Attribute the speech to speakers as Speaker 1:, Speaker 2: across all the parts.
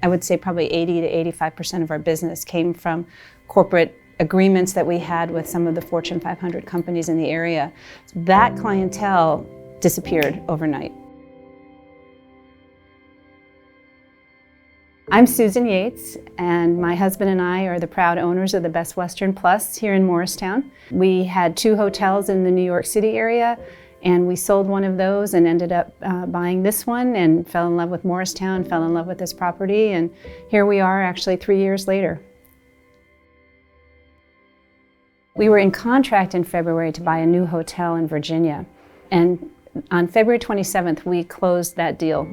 Speaker 1: I would say probably 80 to 85% of our business came from corporate agreements that we had with some of the Fortune 500 companies in the area. That clientele disappeared overnight. I'm Susan Yates, and my husband and I are the proud owners of the Best Western Plus here in Morristown. We had 2 hotels in the New York City area, and we sold one of those and ended up buying this one and fell in love with Morristown, fell in love with this property, and here we are actually 3 years later. We were in contract in February to buy a new hotel in Virginia, and on February 27th, we closed that deal.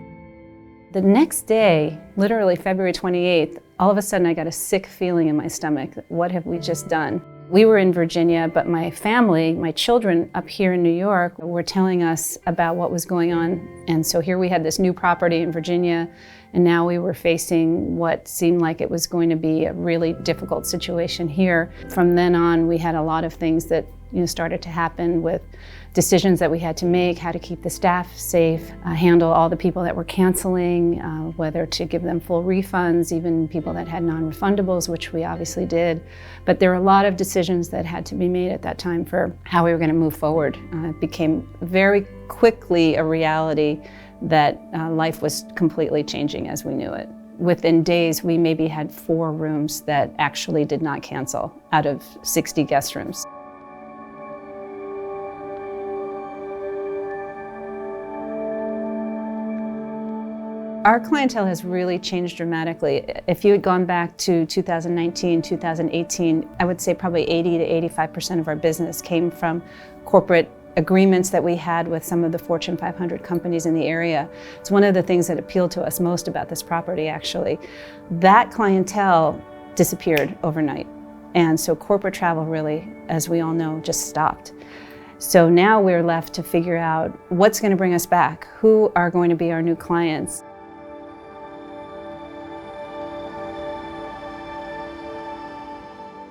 Speaker 1: The next day, literally February 28th, all of a sudden I got a sick feeling in my stomach. What have we just done? We were in Virginia, but my family, my children up here in New York, were telling us about what was going on. And so here we had this new property in Virginia, and now we were facing what seemed like it was going to be a really difficult situation here. From then on, we had a lot of things that started to happen with decisions that we had to make, how to keep the staff safe, handle all the people that were canceling, whether to give them full refunds, even people that had non-refundables, which we obviously did. But there were a lot of decisions that had to be made at that time for how we were going to move forward. It became very quickly a reality that life was completely changing as we knew it. Within days, we maybe had 4 rooms that actually did not cancel out of 60 guest rooms. Our clientele has really changed dramatically. If you had gone back to 2019, 2018, I would say probably 80 to 85% of our business came from corporate agreements that we had with some of the Fortune 500 companies in the area. It's one of the things that appealed to us most about this property, actually. That clientele disappeared overnight. And so corporate travel really, as we all know, just stopped. So now we're left to figure out what's going to bring us back, who are going to be our new clients.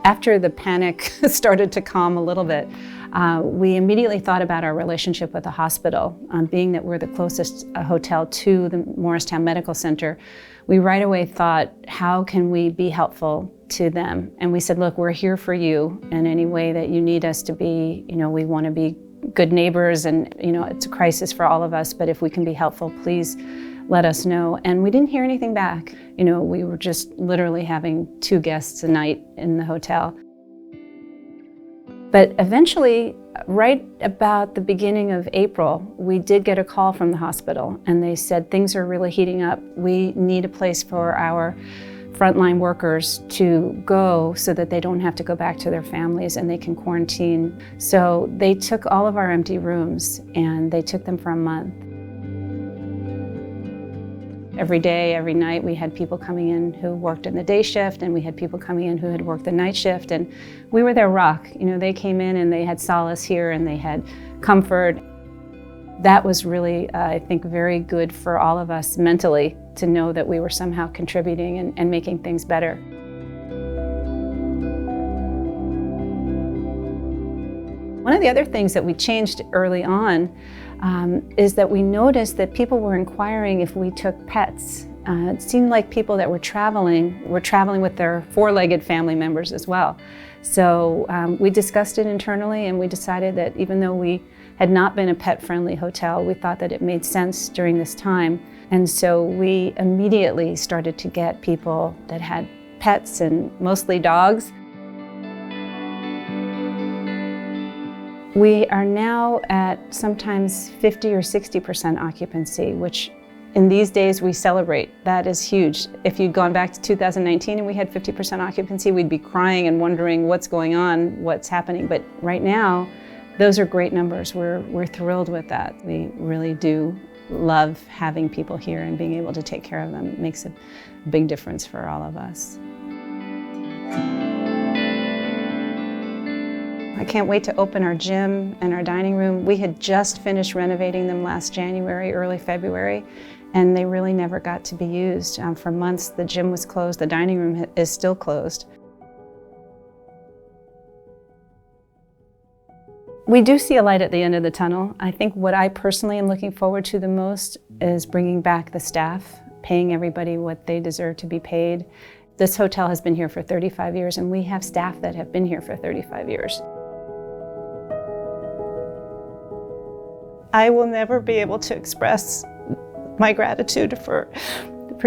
Speaker 1: After the panic started to calm a little bit, we immediately thought about our relationship with the hospital. Being that we're the closest hotel to the Morristown Medical Center, we right away thought, how can we be helpful to them? And we said, look, we're here for you in any way that you need us to be. We want to be good neighbors, and it's a crisis for all of us, but if we can be helpful, please let us know. And we didn't hear anything back. We were just literally having 2 guests a night in the hotel. But eventually, right about the beginning of April, we did get a call from the hospital, and they said things are really heating up. We need a place for our frontline workers to go so that they don't have to go back to their families and they can quarantine. So they took all of our empty rooms and they took them for a month. Every day, every night, we had people coming in who worked in the day shift, and we had people coming in who had worked the night shift, and we were their rock. They came in and they had solace here and they had comfort. That was really, I think, very good for all of us mentally to know that we were somehow contributing and making things better. One of the other things that we changed early on is that we noticed that people were inquiring if we took pets. It seemed like people that were traveling with their 4-legged family members as well. So we discussed it internally, and we decided that even though we had not been a pet-friendly hotel, we thought that it made sense during this time. And so we immediately started to get people that had pets, and mostly dogs. We are now at sometimes 50 or 60% occupancy, which in these days we celebrate. That is huge. If you'd gone back to 2019 and we had 50% occupancy, we'd be crying and wondering what's going on, what's happening. But right now, those are great numbers. We're thrilled with that. We really do love having people here, and being able to take care of them. It makes a big difference for all of us. I can't wait to open our gym and our dining room. We had just finished renovating them last January, early February, and they really never got to be used. For months, the gym was closed. The dining room is still closed. We do see a light at the end of the tunnel. I think what I personally am looking forward to the most is bringing back the staff paying everybody what they deserve to be paid. This hotel has been here for 35 years, and we have staff that have been here for 35 years. I will never be able to express my gratitude for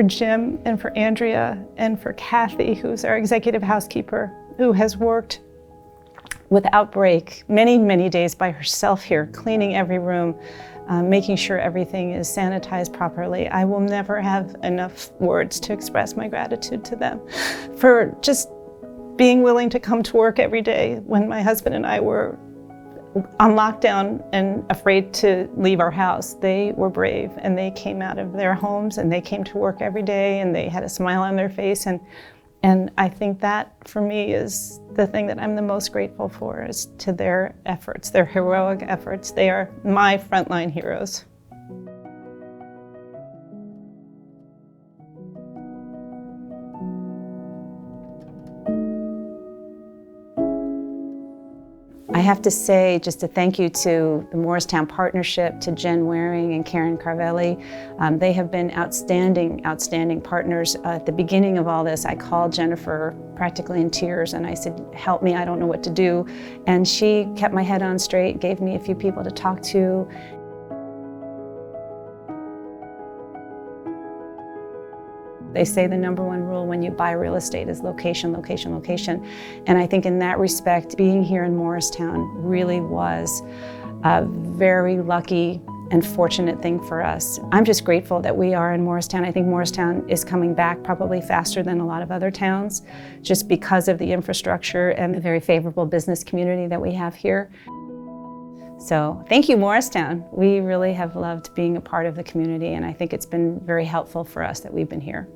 Speaker 1: Jim and for Andrea and for Kathy, who's our executive housekeeper, who has worked without break many, many days by herself here, cleaning every room, making sure everything is sanitized properly. I will never have enough words to express my gratitude to them for just being willing to come to work every day. When my husband and I were on lockdown and afraid to leave our house, they were brave, and they came out of their homes and they came to work every day, and they had a smile on their face. And I think that, for me, is the thing that I'm the most grateful for, is to their efforts, their heroic efforts. They are my frontline heroes. I have to say just a thank you to the Morristown Partnership, to Jen Waring and Karen Carvelli. They have been outstanding, outstanding partners. At the beginning of all this, I called Jennifer practically in tears, and I said, help me, I don't know what to do. And she kept my head on straight, gave me a few people to talk to. They say the #1 rule when you buy real estate is location, location, location. And I think in that respect, being here in Morristown really was a very lucky and fortunate thing for us. I'm just grateful that we are in Morristown. I think Morristown is coming back probably faster than a lot of other towns, just because of the infrastructure and the very favorable business community that we have here. So thank you, Morristown. We really have loved being a part of the community, and I think it's been very helpful for us that we've been here.